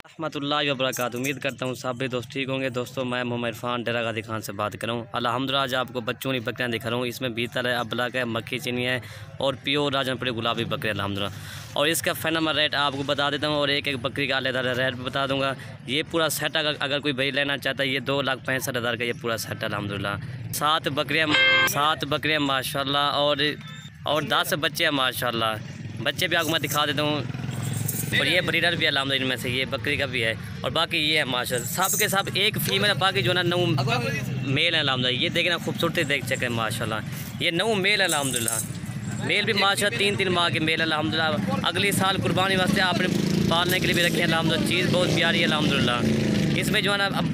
रहमतुल्लाहि व बरकातहू। उम्मीद करता हूँ सब भी दोस्त ठीक होंगे। दोस्तों मैं मोहम्मद इरफान डेरा गाजी खान से बात कर रहा हूँ। अल्हम्दुलिल्लाह आज आपको बच्चों की बकरियाँ दिखा रहा हूँ। इसमें बीतल है, अबलग है, मक्खी चीनी है और प्योर राजनपुरी गुलाबी बकरी अल्हम्दुलिल्लाह। और इसका फ़ैन नंबर रेट आपको बता देता हूँ और एक एक बकरी का अलग रेट भी बता दूँगा। ये पूरा सेट अगर कोई भाई लेना चाहता है, ये 2,65,000 का ये पूरा सेट अल्हम्दुलिल्लाह। 7 बकरियाँ माशाल्लाह और 10 बच्चे हैं माशाल्लाह। बच्चे भी आपको मैं दिखा देता हूँ। और ये ब्रीडर भी है अल्हम्दुलिल्लाह, इनमें से ये बकरी का भी है। और बाकी ये है माशाल्लाह, सब के सब एक फीमेल है, बाकी जो ना 9 मेल है अल्हम्दुलिल्लाह। ये देखना खूबसूरती देख चके माशाल्लाह। ये 9 मेल है अल्हम्दुलिल्लाह। मेल भी माशाल्लाह 3-3 माह के मेल है अल्हम्दुलिल्लाह। अगले साल कुर्बानी वास्ते आपने पालने के लिए भी रखे हैं अल्हम्दुलिल्लाह। चीज़ बहुत प्यारी है अल्हम्दुलिल्लाह। इसमें जो है ना अब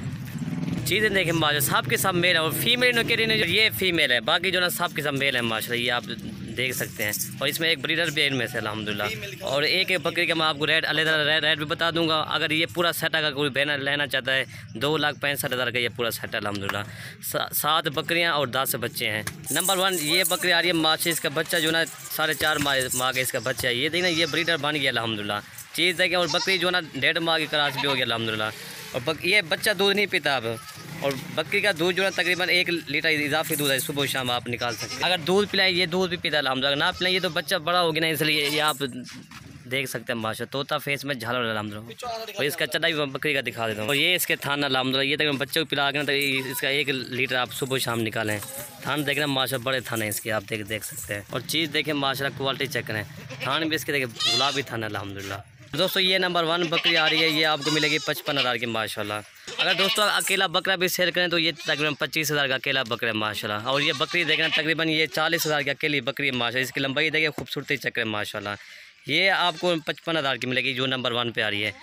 चीज़ें देखें माशाल्लाह, सब के सब मेल है। और फीमेल के लिए ये फीमेल है, बाकी जो ना सब के सब मेल है माशाल्लाह, ये आप देख सकते हैं। और इसमें एक ब्रीडर भी है इनमें से अल्हम्दुलिल्लाह। और एक एक बकरी का मैं आपको रेट भी बता दूंगा। अगर ये पूरा सेट अगर कोई बैनर लेना चाहता है, 2,65,000 का ये पूरा सेट अल्हम्दुलिल्लाह। 7 बकरियां और 10 बच्चे हैं। नंबर 1 ये बकरी आ रही है माशी, इसका बच्चा जो ना 4.5 माह का इसका बच्चा है। ये देखना ये ब्रीडर बन गया अल्हम्दुलिल्लाह। चीज़ देखें। और बकरी जो ना 1.5 माह की क्रॉस भी हो गया अल्हम्दुलिल्लाह। और ये बच्चा दूध नहीं पीता अब। और बकरी का दूध जो है तकरीबन 1 लीटर इजाफी दूध है, सुबह शाम आप निकाल सकते हैं। अगर दूध पिलाएं, ये दूध भी पीता है अल्हम्दुलिल्लाह। ना पिलाएं ये तो बच्चा बड़ा हो गया ना, इसलिए ये आप देख सकते हैं माशा। तोता फेस में झालर अल्हम्दुलिल्लाह। और इसका चटा भी बकरी का दिखा देता हूँ। और ये इसके थान अल्हम्दुलिल्लाह। ये तकरीबन बच्चे को पिला के ना इसका 1 लीटर आप सुबह शाम निकालें। थान देखना माशा, बड़े थान है इसके, आप देख सकते हैं। और चीज़ देखें माशा, क्वालिटी चेक करें। थान भी इसके देखें गुलाबी थान अल्हम्दुलिल्लाह। दोस्तों ये नंबर 1 बकरी आ रही है, ये आपको मिलेगी 55,000 की माशाल्लाह। अगर दोस्तों अकेला बकरा भी सेल करें तो ये तकरीबन 25,000 का अकेला बकरा है माशाल्लाह। और ये बकरी देखना तकरीबन ये 40,000 की अकेली बकरी है माशाल्लाह। इसकी लंबाई देखिए, खूबसूरती चक्कर है माशाल्लाह। ये आपको 55,000 की मिलेगी जो नंबर 1 पे आ रही है।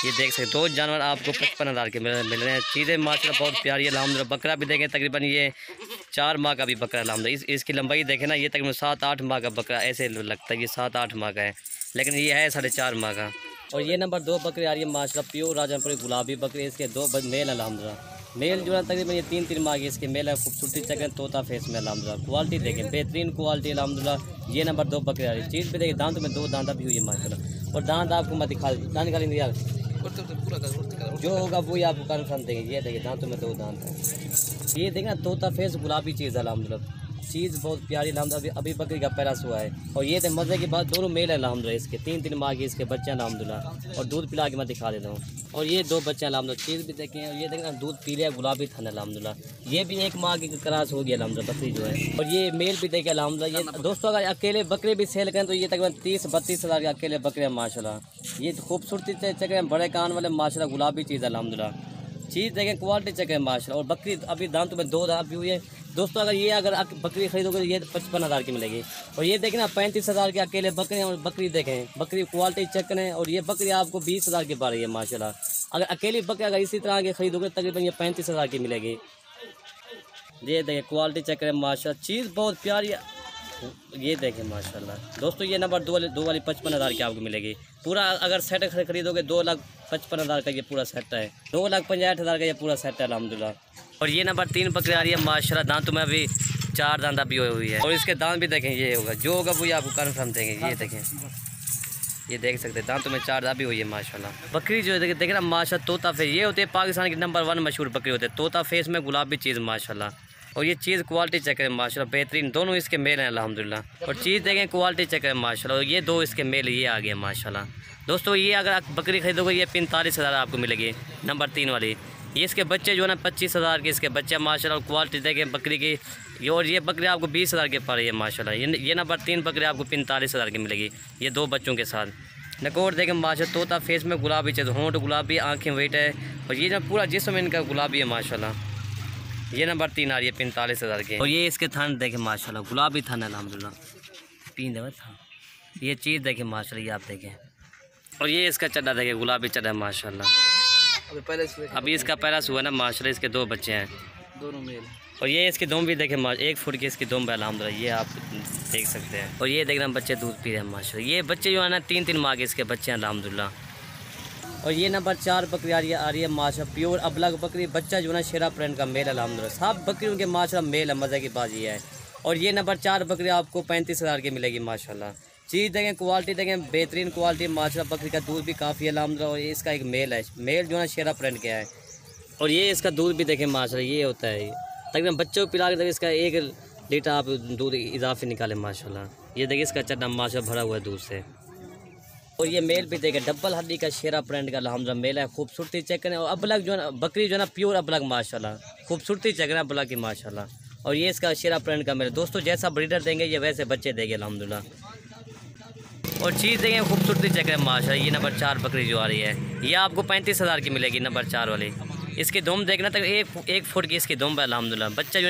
ये देख सकते 2 जानवर आपको 55,000 के मिल रहे हैं। चीज़ें माशाल्लाह बहुत प्यारी है अल्हम्दुलिल्लाह। बकरा भी देखें तकरीबन ये 4 माह का भी बकरा अल्हम्दुलिल्लाह। इसकी लंबाई देखें ना, ये तकरीबन 7-8 माह का बकरा ऐसे लगता है, ये 7-8 माह का है, लेकिन ये है 4.5 माह का। और ये नंबर 2 बकरी आ रही है माशाल्लाह, प्योर राजनपुरी गुलाबी बकरी। इसके 2 मेल अल्हम्दुलिल्लाह। मेल जो है तकरीबन ये 3-3 माह की इसके मेल है। खूबसूरती चक्कर तोता फेस में अल्हम्दुलिल्लाह। क्वालिटी देखें, बेहतरीन क्वालिटी अल्हम्दुलिल्लाह। ये नंबर 2 बकरी आ रही है। चीज़ भी देखिए, दांत में 2 दांता भी हुई है माशाल्लाह। और दांत आपको मैं दिखा दांत निकालेंगे यार, जो होगा वही आपको कन्फर्म देंगे। ये देखिए दांतों में 2 दांत है। ये देखना तोता फेस गुलाबी चीज़ अल्हम्दुलिल्लाह। चीज़ बहुत प्यारी अल्हम्दुलिल्लाह। अभी बकरी का पैरा हुआ है। और ये मज़े की बात, दोनों मेल है अल्हम्दुलिल्लाह। इसके 3-3 माह की इसके बच्चे अल्हम्दुलिल्लाह। और दूध पिला के मैं दिखा देता हूँ। और ये 2 बच्चे अल्हम्दुलिल्लाह। चीज़ भी देखें। और ये देखना दूध पीले गुलाबी थान अल्हम्दुलिल्लाह। ये भी 1 माह की क्रॉस हो गया अल्हम्दुलिल्लाह बकरी जो है। और ये मेल भी देखे अल्हम्दुलिल्लाह। ये दोस्तों अगर अकेले बकरे भी सेल करें तो ये तकरीबन 30-32 हज़ार के अकेले बकरे हैं माशाल्लाह। ये खूबसूरती चक्कर बड़े कान वाले माशाल्लाह, गुलाबी चीज़ अल्हम्दुलिल्लाह। चीज़ देखें, क्वालिटी चेक है माशाल्लाह। और बकरी अभी दांतों में 2 दांत भी हुई है दोस्तों। अगर बकरी खरीदोगे तो ये 55,000 की मिलेगी। और ये देखना 35,000 के अकेले बकरे हैं। और बकरी देखें, बकरी क्वालिटी चेक करें। और ये बकरी आपको 20,000 की पड़ रही है माशाल्लाह। अगर अकेली बकरी अगर इसी तरह के खरीदोगे तकरीबन ये 35,000 की मिलेगी। ये देखें क्वालिटी चेक करें माशाल्लाह। चीज़ बहुत प्यारी है। ये देखें माशाल्लाह। दोस्तों ये नंबर 2 वाली 55,000 की आपको मिलेगी। पूरा अगर सेट खरीदोगे 2,55,000 का ये पूरा सेट है। 2,65,000 का ये पूरा सेट है अल्हम्दुलिल्लाह। और ये नंबर 3 बकरी आ रही है माशाल्लाह। दांतों में अभी 4 दांत भी हुई है। और इसके दांत भी देखें, ये होगा जो होगा वो आपको कन्फर्म देंगे। ये देखें, ये देख सकते हैं दांतों में 4 दांत भी हुई है माशाल्लाह। बकरी जो है देखें ना माशाल्लाह, तोता फेस। ये होते हैं पाकिस्तान की नंबर 1 मशहूर बकरी होते हैं, तोता फेस में गुलाबी चीज़ माशाल्लाह। और ये चीज़ क्वालिटी चेक करें माशाल्लाह, बेहतरीन। दोनों इसके मेल हैं अल्हम्दुलिल्लाह। और चीज़ देखें, क्वालिटी चेक करें माशाल्लाह। और ये 2 इसके मेल ये आ गए माशाल्लाह। दोस्तों ये अगर आप बकरी खरीदोगे ये 45,000 आपको मिलेगी नंबर 3 वाली। ये इसके बच्चे जो है ना 25,000 के इसके बच्चे माशाल्लाह। और क्वालिटी देखें बकरी की। और ये बकरी आपको 20,000 के पड़ रही है माशाल्लाह। ये नंबर 3 बकरी आपको 45,000 की मिलेगी, ये 2 बच्चों के साथ। नकोर देखें माशाल्लाह, तोता फेस में गुलाबी चीज़, होंठ गुलाबी, आँखें वेट है। और ये जो पूरा जिस्म इनका गुलाबी है माशाल्लाह। ये नंबर 3 आ रही है 45,000 के। और ये इसके थान देखें माशाल्लाह, गुलाबी थान अल्हम्दुलिल्लाह। पीन देवा था। ये चीज़ देखें माशाल्लाह, ये आप देखें। और ये इसका चड्डा देखें, गुलाबी चड्डा है माशाल्लाह। अभी इसका पैरा हुआ ना माशाल्लाह। इसके 2 बच्चे हैं, दोनों मेल। और ये इसकी दुम भी देखें 1 फुट की इसकी दुम है अल्हम्दुलिल्लाह। ये आप देख सकते हैं। और ये देखना बच्चे दूध पी रहे हैं माशाल्लाह। ये बच्चे जो है ना 3-3 माह के इसके बच्चे हैं अल्हम्दुलिल्लाह। और ये नंबर 4 बकरी आ रही है माशाल्लाह, प्योर अबलग बकरी। बच्चा जो है ना शेरा प्रिंट का मेल अल्हम्दुलिल्लाह। सब बकरियों के माशाल्लाह मेल है, मज़े की बात ये है। और ये नंबर 4 बकरी आपको 35,000 की मिलेगी माशाल्लाह। चीज़ देखें, क्वालिटी देखें, बेहतरीन क्वालिटी माशाल्लाह। बकरी का दूध भी काफ़ी अलहमदुलिल्लाह। और इसका एक मेल है, मेल जो है शेरा प्रिंट का है। और ये इसका दूध भी देखें माशाल्लाह, ये होता है तकरीबन बच्चों को पिला के इसका 1 लीटर आप दूध इजाफे निकालें माशाल्लाह। ये देखिए इसका चट्टा माशाल्लाह भरा हुआ है दूध से। और ये मेल भी देखें, डबल हड्डी का शेरा प्रिंट का अल्हम्दुलिल्लाह मेल है। खूबसूरती चेक करें। और अबलग जो है ना, बकरी जो है ना प्योर अबलग माशाल्लाह। खूबसूरती चेक करें अबलग की माशाल्लाह। और ये इसका शेरा प्रिंट का मेल दोस्तों, जैसा ब्रीडर देंगे ये वैसे बच्चे देंगे अल्हम्दुलिल्लाह। और चीज़ देखें, खूबसूरती चेक करें माशाल्लाह। ये नंबर 4 बकरी जो आ रही है, ये आपको 35,000 की मिलेगी नंबर 4 वाली। इसकी दुम देखना तक 1 फुट की इसकी दुम है अल्हम्दुलिल्लाह। बच्चा जो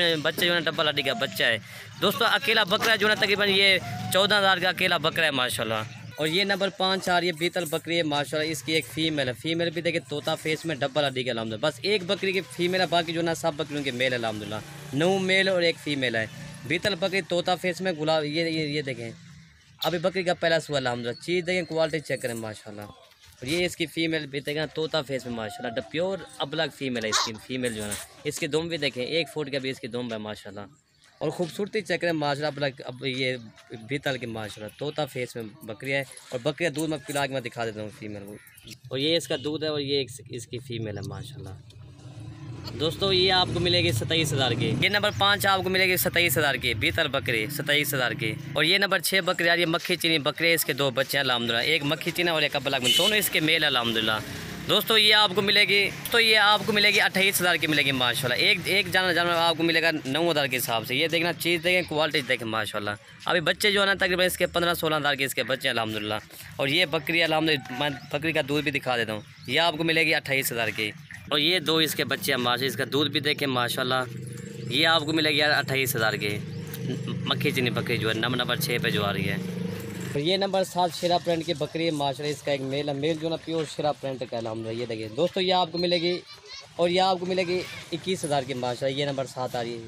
है डबल हड्डी का बच्चा है दोस्तों। अकेला बकरा जो है तकरीबन ये 14,000 का अकेला बकरा है माशाल्लाह। और ये नंबर 5 आ रही है बीतल बकरी है माशाल्लाह। इसकी एक फ़ीमेल है, फ़ीमेल भी देखिए तोता फेस में डबल हड्डी का अल्हम्दुलिल्लाह। बस एक बकरी की फ़ीमेल है, बाकी जो ना सब बकरियों के मेल है अल्हम्दुलिल्लाह। 9 मेल और 1 फ़ीमेल है। बीतल बकरी तोता फेस में गुलाब, ये देखें अभी बकरी का पहला सुआ अल्हम्दुलिल्लाह। चीज़ देखें, क्वालिटी चेक करें माशाल्लाह। और ये इसकी फ़ीमेल भी देखें तोता फेस में माशाल्लाह, प्योर अबलग फ़ीमेल है इसकी फ़ीमेल जो है ना। इसकी दुम भी देखें 1 फुट का भी इसकी दुम है माशाल्लाह। और खूबसूरती चेक करें माशाल्लाह अबलग। अब ये बीतल की माशाल्लाह तोता फेस में बकरी है। और बकरी का दूध मैं पिला के मैं दिखा देता हूँ फ़ीमेल को। और ये इसका दूध है और ये इसकी फ़ीमेल है माशाल्लाह। दोस्तों ये आपको मिलेगी 27,000 की। ये नंबर 5 आपको मिलेगी 27,000 की बीतल बकरी 27,000 की। और ये नंबर 6 बकरी आ रही है मक्खी चीनी बकरी। इसके 2 बच्चे हैं अल्हम्दुलिल्लाह, एक मक्खी चीनी और एक अबलग में, दोनों इसके मेल है अल्हम्दुलिल्लाह। दोस्तों ये आपको मिलेगी 28,000 की मिलेगी माशाल्लाह। एक जानवर आपको मिलेगा 9,000 के हिसाब से। ये देखना, चीज़ देखें, क्वालिटी देखें माशाल्लाह। अभी बच्चे जो है ना तकरीबन इसके 15-16,000 के इसके बच्चे हैं अल्हम्दुलिल्लाह। और ये बकरी अल्हम्दुलिल्लाह, मैं बकरी का दूध भी दिखा देता हूँ। ये आपको मिलेगी 28,000 की। और ये 2 इसके बच्चे हैं माशाल्लाह। इसका दूध भी देखें माशाल्लाह। ये आपको मिलेगी 28,000 के। मक्खी चीनी बकरी जो है नंबर 6 पे जो आ रही है। और ये नंबर 7 शेरा प्रिंट की बकरी है माशाल्लाह। इसका एक मेल है, मेल जो ना प्योर शेरा प्रिंट का अल्हम्दुलिल्लाह। ये देखिए दोस्तों ये आपको मिलेगी। और ये आपको मिलेगी 21,000 की माशाल्लाह। ये नंबर 7 आ रही है।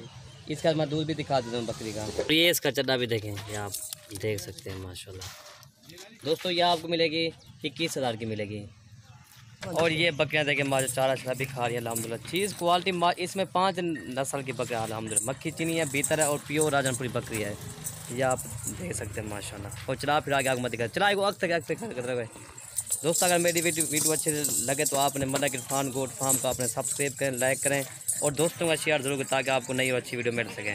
इसका मैं दूध भी दिखा देता हूँ बकरी का। और ये इसका चड्डा भी देखें, ये आप देख सकते हैं माशाल्लाह। दोस्तों ये आपको मिलेगी 21,000 की मिलेगी। और ये बकरियाँ देखें माशा चारा शरा भी खा रही है अल्हम्दुलिल्लाह। चीज़ क्वालिटी इसमें 5 नस्ल की बकरियाँ अल्हम्दुलिल्लाह। मक्खी चीनी है, बीतर है और प्योर राजनपुरी बकरी है। ये आप देख सकते हैं माशाल्लाह। और चला फिर आगे मत दिखा चला अग दोस्तों अगर मेरी वीडियो अच्छी लगे तो आपने मलिक इरफान गोट फार्म को आपने सब्सक्राइब करें, लाइक करें और दोस्तों का शेयर ज़रूर करें ताकि आपको नई और अच्छी वीडियो मिल सके।